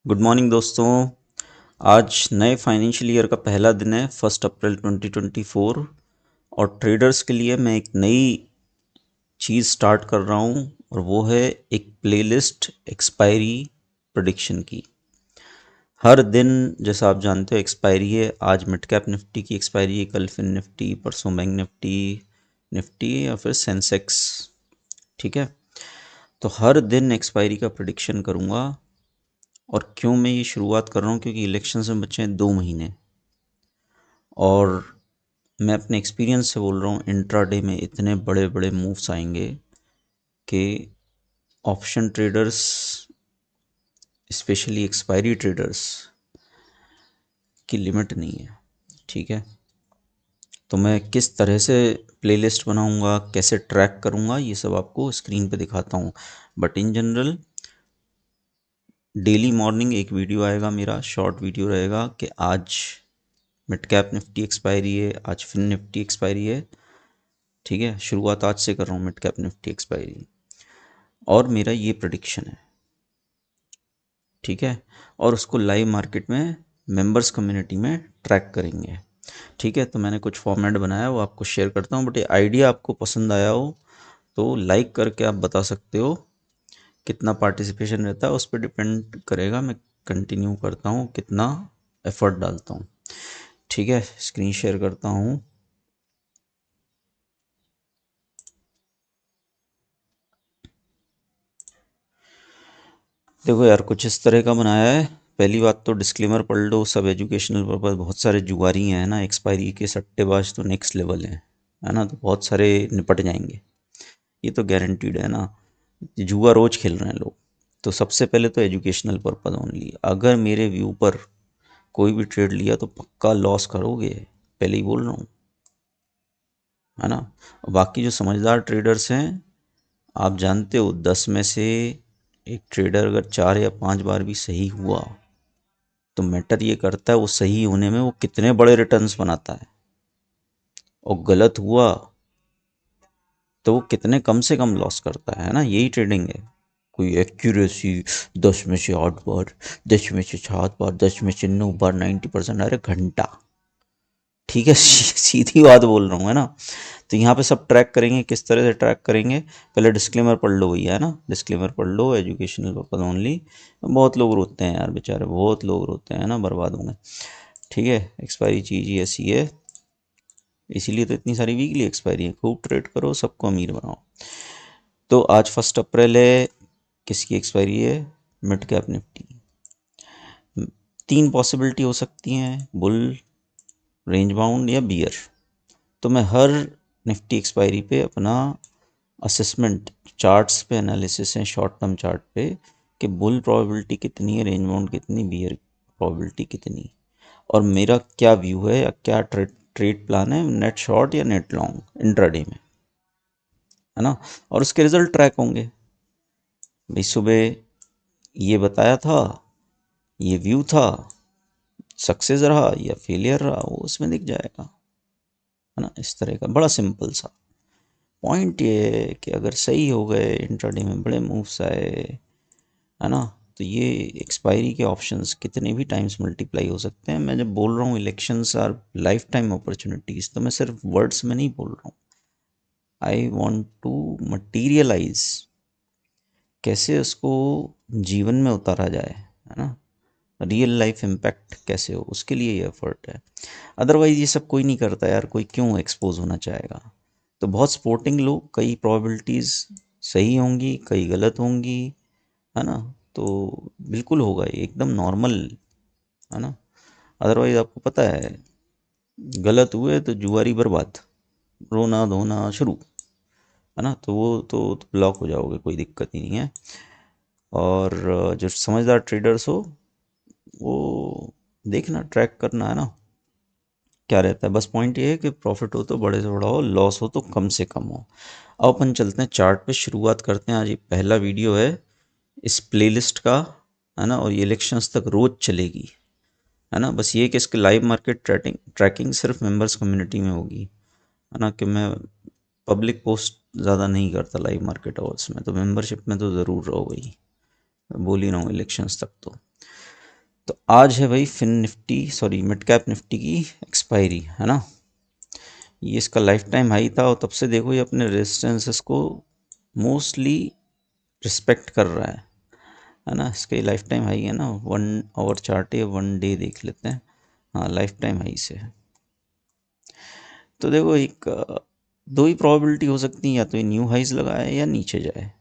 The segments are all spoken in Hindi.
गुड मॉर्निंग दोस्तों। आज नए फाइनेंशियल ईयर का पहला दिन है 1 अप्रैल 2024 और ट्रेडर्स के लिए मैं एक नई चीज़ स्टार्ट कर रहा हूँ और वो है एक प्लेलिस्ट एक्सपायरी प्रेडिक्शन की। हर दिन जैसा आप जानते हो एक्सपायरी है। आज मिड कैप निफ्टी की एक्सपायरी है, कल फिन निफ्टी, परसों बैंक निफ्टी, निफ्टी या फिर सेंसेक्स। ठीक है, तो हर दिन एक्सपायरी का प्रेडिक्शन करूँगा। और क्यों मैं ये शुरुआत कर रहा हूँ, क्योंकि इलेक्शन में बचे हैं 2 महीने और मैं अपने एक्सपीरियंस से बोल रहा हूँ, इंट्राडे में इतने बड़े बड़े मूव्स आएंगे कि option traders, specially expiry traders की लिमिट नहीं है। ठीक है, तो मैं किस तरह से प्लेलिस्ट बनाऊंगा, कैसे ट्रैक करूंगा, ये सब आपको स्क्रीन पे दिखाता हूँ। But in general daily morning एक वीडियो आएगा, मेरा शॉर्ट वीडियो रहेगा कि आज मिड कैप निफ्टी एक्सपायरी है, आज फिन निफ्टी एक्सपायरी है। ठीक है, शुरुआत आज से कर रहा हूँ मिड कैप निफ्टी एक्सपायरी और मेरा ये प्रेडिक्शन है। ठीक है, और उसको लाइव मार्केट में मेंबर्स कम्युनिटी में ट्रैक करेंगे। ठीक है, तो मैंने कुछ फॉर्मेट बनाया वो आपको शेयर करता हूँ। बट ये आइडिया आपको पसंद आया हो तो लाइक करके आप बता सकते हो। कितना पार्टिसिपेशन रहता है उस पर डिपेंड करेगा मैं कंटिन्यू करता हूँ, कितना एफर्ट डालता हूँ। ठीक है, स्क्रीन शेयर करता हूँ। देखो यार, कुछ इस तरह का बनाया है। पहली बात तो डिस्क्लेमर पढ़ लो, सब एजुकेशनल पर्पज। बहुत सारे जुआरी हैं ना, एक्सपायरी के सट्टेबाज तो नेक्स्ट लेवल हैं, है ना, तो बहुत सारे निपट जाएंगे, ये तो गारंटीड है ना। जुआ रोज खेल रहे हैं लोग। तो सबसे पहले तो एजुकेशनल पर्पज ओनली। अगर मेरे व्यू पर कोई भी ट्रेड लिया तो पक्का लॉस करोगे, पहले ही बोल रहा हूँ, है ना। बाकी जो समझदार ट्रेडर्स हैं, आप जानते हो 10 में से एक ट्रेडर अगर 4 या 5 बार भी सही हुआ तो मैटर ये करता है वो सही होने में वो कितने बड़े रिटर्न्स बनाता है, और गलत हुआ तो वो कितने कम से कम लॉस करता है ना। यही ट्रेडिंग है। कोई एक्यूरेसी 10 में से 8 बार, 10 में से 7 बार, 10 में से 9 बार, 90%, अरे घंटा। ठीक है, सीधी बात बोल रहा हूँ, है ना। तो यहाँ पे सब ट्रैक करेंगे। किस तरह से ट्रैक करेंगे, पहले डिस्क्लेमर पढ़ लो भैया, है ना। डिस्क्लेमर पढ़ लो, एजुकेशनल पर्पज ओनली। बहुत लोग रोते हैं यार बेचारे, बहुत लोग रोते हैं ना, बर्बाद होंगे। ठीक है, एक्सपायरी चीज़ ही ऐसी है, इसीलिए तो इतनी सारी वीकली एक्सपायरी है। खूब ट्रेड करो, सबको अमीर बनाओ। तो आज 1 अप्रैल है, किसकी एक्सपायरी है, मिड कैप निफ्टी। 3 पॉसिबिलिटी हो सकती हैं, बुल, रेंज बाउंड या बियर। तो मैं हर निफ्टी एक्सपायरी पे अपना असेसमेंट चार्ट्स पे एनालिसिस है, शॉर्ट टर्म चार्ट पे, कि बुल प्रोबेबिलिटी कितनी है, रेंज बाउंड कितनी, बियर प्रोबेबिलिटी कितनी, और मेरा क्या व्यू है या क्या ट्रेड प्लान है, नेट शॉर्ट या नेट लॉन्ग इंट्राडे में, है ना। और उसके रिजल्ट ट्रैक होंगे। भाई सुबह ये बताया था, ये व्यू था, सक्सेस रहा या फेलियर रहा, वो उसमें दिख जाएगा, है ना। इस तरह का बड़ा सिंपल सा पॉइंट ये है कि अगर सही हो गए, इंट्राडे में बड़े मूव्स आए, है ना, तो ये एक्सपायरी के ऑप्शंस कितने भी टाइम्स मल्टीप्लाई हो सकते हैं। मैं जब बोल रहा हूँ elections our life time opportunities, तो मैं सिर्फ वर्ड्स में नहीं बोल रहा हूँ। आई वॉन्ट टू मटीरियलाइज, कैसे उसको जीवन में उतारा जाए, है ना, रियल लाइफ इम्पैक्ट कैसे हो, उसके लिए ये एफर्ट है। अदरवाइज ये सब कोई नहीं करता यार, कोई क्यों एक्सपोज होना चाहेगा। तो बहुत सपोर्टिंग लोग, कई प्रोबेबिलिटीज़ सही होंगी, कई गलत होंगी, है ना। तो बिल्कुल होगा ये एकदम नॉर्मल, है ना। अदरवाइज आपको पता है, गलत हुए तो जुआरी बर्बाद, रोना धोना शुरू, है ना। तो वो तो ब्लॉक हो जाओगे, कोई दिक्कत ही नहीं है। और जो समझदार ट्रेडर्स हो वो देखना, ट्रैक करना, है ना, क्या रहता है। बस पॉइंट ये है कि प्रॉफिट हो तो बड़े से बड़ा हो, लॉस हो तो कम से कम हो। अब अपन चलते हैं चार्ट पे, शुरुआत करते हैं। आज ये पहला वीडियो है इस प्लेलिस्ट का, है ना, और ये इलेक्शंस तक रोज चलेगी, है ना। बस ये कि इसके लाइव मार्केट ट्रैकिंग सिर्फ मेंबर्स कम्युनिटी में होगी, है ना, कि मैं पब्लिक पोस्ट ज़्यादा नहीं करता लाइव मार्केट अवर्स में। तो मेंबरशिप में तो ज़रूर रहो भाई, बोल ही रहा हूँ इलेक्शंस तक तो। तो आज है भाई Fin Nifty sorry mid cap Nifty की एक्सपायरी, है ना। ये इसका लाइफ टाइम हाई था और तब से देखो ये अपने रेजिस्टेंसेस को मोस्टली रिस्पेक्ट कर रहा है ना। इसका ये लाइफ टाइम हाई है ना, 1 आवर चार्ट है, 1 डे देख लेते हैं। हाँ, लाइफ टाइम हाई से है। तो देखो एक दो ही प्रोबेबिलिटी हो सकती है, या तो ये न्यू हाइज लगाए या नीचे जाए,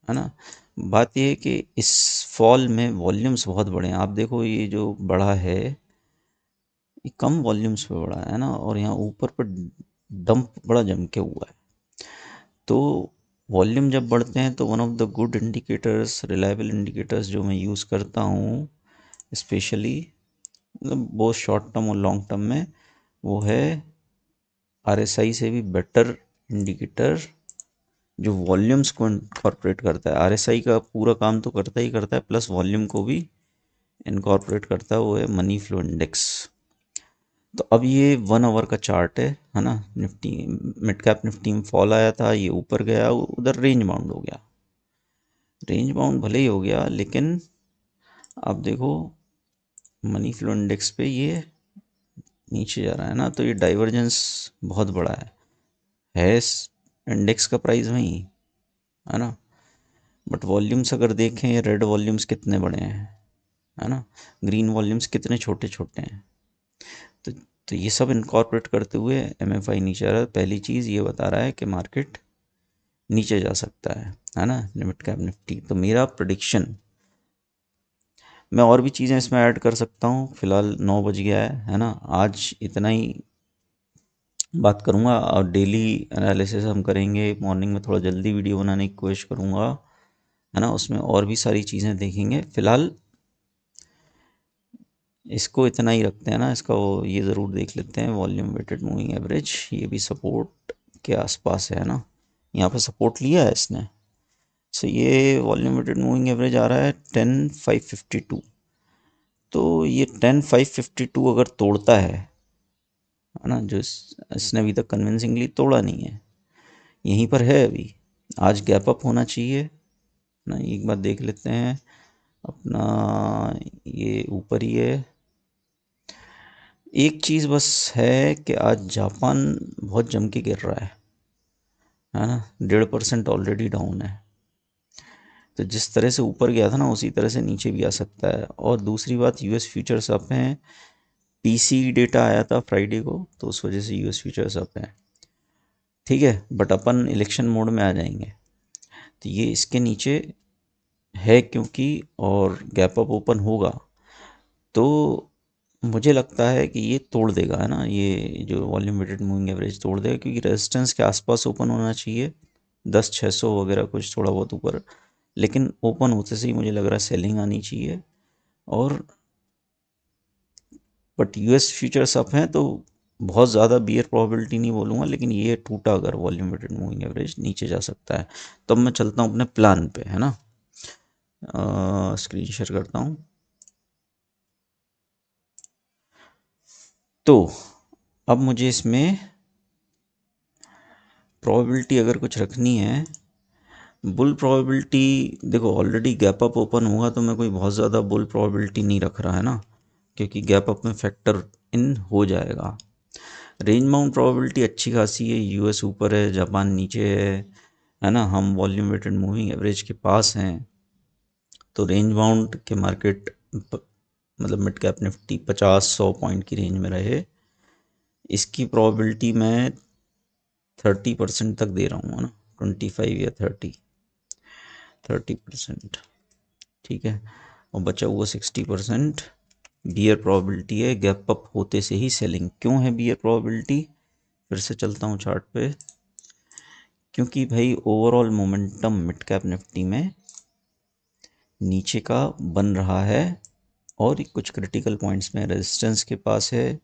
है ना। बात ये है कि इस फॉल में वॉल्यूम्स बहुत बड़े हैं। आप देखो ये जो बड़ा है ये कम वॉल्यूम्स पे बड़ा है ना, और यहाँ ऊपर पर डंप बड़ा जम के हुआ है। तो वॉल्यूम जब बढ़ते हैं तो one of the good indicators, reliable indicators जो मैं यूज़ करता हूँ स्पेशली, मतलब बहुत शॉर्ट टर्म और लॉन्ग टर्म में, वो है आरएसआई से भी बेटर इंडिकेटर जो वॉल्यूम्स को इनकॉर्पोरेट करता है। आरएसआई का पूरा काम तो करता है प्लस वॉल्यूम को भी इनकॉर्पोरेट करता है, वो है मनी फ्लो इंडेक्स। तो अब ये 1 आवर का चार्ट है ना। निफ्टी मिड कैप निफ्टी में फॉल आया था, ये ऊपर गया, उधर रेंज बाउंड हो गया। रेंज बाउंड भले ही हो गया, लेकिन आप देखो मनी फ्लो इंडेक्स पे ये नीचे जा रहा है ना, तो ये डाइवर्जेंस बहुत बड़ा है इंडेक्स का प्राइस वहीं, है ना। बट वॉल्यूम्स अगर देखें, ये रेड वॉल्यूम्स कितने बड़े हैं, है ना, ग्रीन वॉल्यूम्स कितने छोटे छोटे हैं। तो तो ये सब इनकॉर्पोरेट करते हुए एमएफआई नीचे आ रहा है। पहली चीज़ ये बता रहा है कि मार्केट नीचे जा सकता है ना, मिड कैप निफ्टी। तो मेरा प्रेडिक्शन, मैं और भी चीज़ें इसमें ऐड कर सकता हूँ, फिलहाल 9 बज गया है ना। आज इतना ही बात करूँगा, और डेली एनालिसिस हम करेंगे। मॉर्निंग में थोड़ा जल्दी वीडियो बनाने की कोशिश करूँगा, है ना। उसमें और भी सारी चीज़ें देखेंगे। फ़िलहाल इसको इतना ही रखते हैं ना, इसका वो ये ज़रूर देख लेते हैं वॉल्यूम वेटेड मूविंग एवरेज, ये भी सपोर्ट के आसपास है ना। यहाँ पे सपोर्ट लिया है इसने। सो ये वॉल्यूम वेटेड मूविंग एवरेज आ रहा है 10,552। तो ये 10,552 अगर तोड़ता है ना, जो इसने अभी तक कन्विंसिंगली तोड़ा नहीं है, यहीं पर है अभी। आज गैप अप होना चाहिए ना, एक बार देख लेते हैं अपना, ये ऊपर ही है। एक चीज़ बस है कि आज जापान बहुत जम के गिर रहा है ना, 1.5% ऑलरेडी डाउन है। तो जिस तरह से ऊपर गया था ना, उसी तरह से नीचे भी आ सकता है। और दूसरी बात, यूएस फ्यूचर्स अप हैं। पीसी डेटा आया था फ्राइडे को, तो उस वजह से यूएस फ्यूचर्स अप हैं, ठीक है। बट अपन इलेक्शन मोड में आ जाएंगे, तो ये इसके नीचे है क्योंकि, और गैप अप ओपन होगा तो मुझे लगता है कि ये तोड़ देगा, है ना। ये जो वॉल्यूम वेटेड मूविंग एवरेज तोड़ देगा, क्योंकि रेजिस्टेंस के आसपास ओपन होना चाहिए, 10,600 वगैरह कुछ थोड़ा बहुत ऊपर। लेकिन ओपन होते से ही मुझे लग रहा है सेलिंग आनी चाहिए। और बट यूएस फ्यूचर्स अप हैं, तो बहुत ज़्यादा बियर प्रोबेबिलिटी नहीं बोलूँगा, लेकिन ये टूटा अगर वॉल्यूम वेटेड मूविंग एवरेज नीचे जा सकता है। तो अब मैं चलता हूँ अपने प्लान पे, है ना। स्क्रीन शेयर करता हूँ। तो अब मुझे इसमें प्रोबेबिलिटी अगर कुछ रखनी है, बुल प्रोबेबिलिटी, देखो ऑलरेडी गैप अप ओपन हुआ, तो मैं कोई बहुत ज़्यादा बुल प्रोबेबिलिटी नहीं रख रहा, है ना, क्योंकि गैप अप में फैक्टर इन हो जाएगा। रेंज बाउंड प्रोबेबिलिटी अच्छी खासी है, यूएस ऊपर है, जापान नीचे है ना। हम वॉल्यूम वेटेड मूविंग एवरेज के पास हैं, तो रेंज बाउंड के मार्केट मतलब मिड कैप निफ्टी 50-100 पॉइंट की रेंज में रहे, इसकी प्रोबेबिलिटी मैं 30% तक दे रहा हूँ, है ना, 25 या 30% ठीक है। और बचा हुआ 60% बियर प्रोबेबिलिटी है। गैप अप होते से ही सेलिंग। क्यों है बियर प्रोबेबिलिटी, फिर से चलता हूँ चार्ट पे, क्योंकि भाई overall momentum mid cap Nifty में नीचे का बन रहा है, और कुछ क्रिटिकल पॉइंट्स में रेजिस्टेंस के पास है,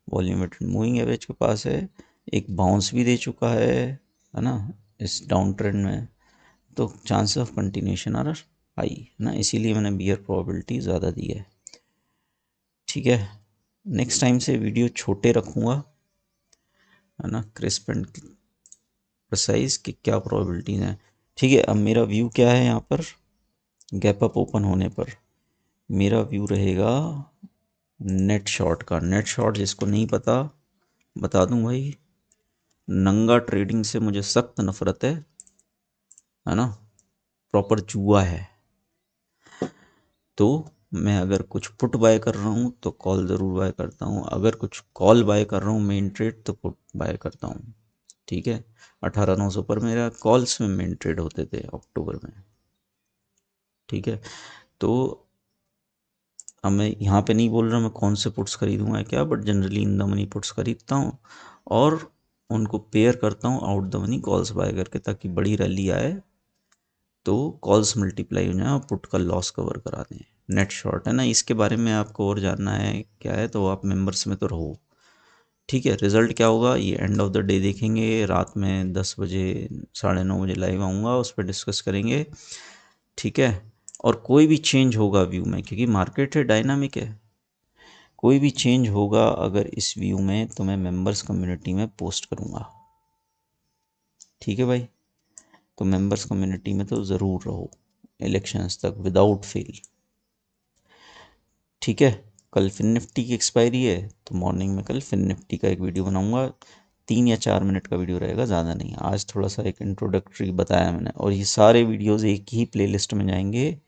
वॉल्यूम वेटेड मूविंग एवरेज के पास है, एक बाउंस भी दे चुका है ना, इस डाउन ट्रेंड में। तो chance of continuation are high, है ना, इसीलिए मैंने बियर प्रोबेबिलिटी ज़्यादा दी है, ठीक है। नेक्स्ट टाइम से वीडियो छोटे रखूँगा, है ना, क्रिस्प एंड प्रिसाइज कि क्या प्रोबेबिलिटीज़ हैं, ठीक है। अब मेरा व्यू क्या है यहाँ पर, गैप अप ओपन होने पर मेरा व्यू रहेगा नेट शॉर्ट का। नेट शॉर्ट जिसको नहीं पता बता दूं भाई, नंगा ट्रेडिंग से मुझे सख्त नफरत है ना, प्रॉपर जुआ है। तो मैं अगर कुछ पुट बाय कर रहा हूँ तो कॉल ज़रूर बाय करता हूँ, अगर कुछ कॉल बाय कर रहा हूँ मेन ट्रेड तो पुट बाय करता हूँ। ठीक है, 18,900 पर मेरा कॉल्स में मेन ट्रेड होते थे अक्टूबर में। ठीक है, तो अब मैं यहाँ पे नहीं बोल रहा मैं कौन से पुट्स खरीदूंगा क्या, but generally in the money puts खरीदता हूँ और उनको पेयर करता हूँ out the money calls buy करके, ताकि बड़ी रैली आए तो कॉल्स मल्टीप्लाई हो जाए और पुट का लॉस कवर करा दें। नेट शॉर्ट है ना, इसके बारे में आपको और जानना है क्या है तो आप मेंबर्स में तो रहो। ठीक है, रिजल्ट क्या होगा ये एंड ऑफ द डे देखेंगे, रात में 10 बजे 9:30 बजे लाइव आऊँगा, उस पर डिस्कस करेंगे। ठीक है, और कोई भी चेंज होगा व्यू में, क्योंकि मार्केट है डायनामिक है, कोई भी चेंज होगा अगर इस व्यू में तो मैं मेंबर्स कम्युनिटी में पोस्ट करूँगा। ठीक है भाई, तो मेंबर्स कम्युनिटी में तो ज़रूर रहो इलेक्शंस तक विदाउट फेल। ठीक है, कल फिन निफ्टी की एक्सपायरी है तो मॉर्निंग में कल फिन निफ्टी का एक वीडियो बनाऊंगा, 3 या 4 मिनट का वीडियो रहेगा, ज़्यादा नहीं। आज थोड़ा सा एक इंट्रोडक्टरी बताया मैंने, और ये सारे वीडियोस एक ही प्लेलिस्ट में जाएंगे,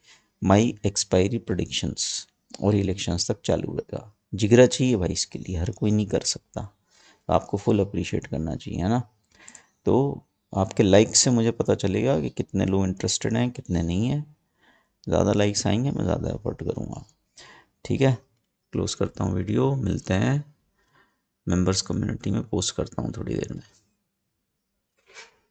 माई एक्सपायरी प्रोडिक्शंस, और इलेक्शंस तक चालू रहेगा। जिगरा चाहिए भाई इसके लिए, हर कोई नहीं कर सकता, तो आपको फुल अप्रिशिएट करना चाहिए, है ना। तो आपके लाइक से मुझे पता चलेगा कि कितने लोग इंटरेस्टेड हैं कितने नहीं हैं, ज़्यादा लाइक्स आएंगे मैं ज़्यादा एफर्ट करूँगा। ठीक है, क्लोज करता हूँ वीडियो, मिलते हैं, मेंबर्स कम्युनिटी में पोस्ट करता हूँ थोड़ी देर में।